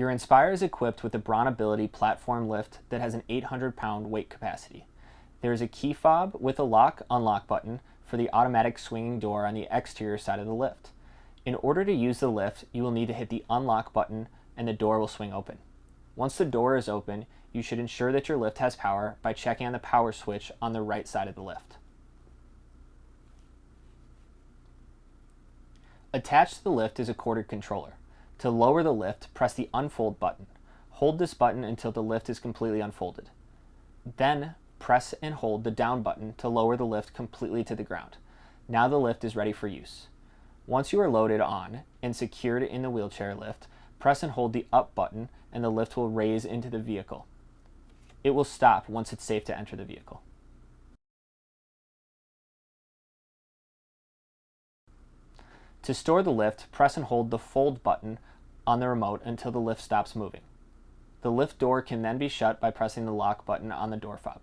Your Inspire is equipped with a Bronability platform lift that has an 800-pound weight capacity. There is a key fob with a lock-unlock button for the automatic swinging door on the exterior side of the lift. In order to use the lift, you will need to hit the unlock button and the door will swing open. Once the door is open, you should ensure that your lift has power by checking on the power switch on the right side of the lift. Attached to the lift is a corded controller. To lower the lift, press the unfold button. Hold this button until the lift is completely unfolded. Then press and hold the down button to lower the lift completely to the ground. Now the lift is ready for use. Once you are loaded on and secured in the wheelchair lift, press and hold the up button and the lift will raise into the vehicle. It will stop once it's safe to enter the vehicle. To store the lift, press and hold the fold button on the remote until the lift stops moving. The lift door can then be shut by pressing the lock button on the door fob.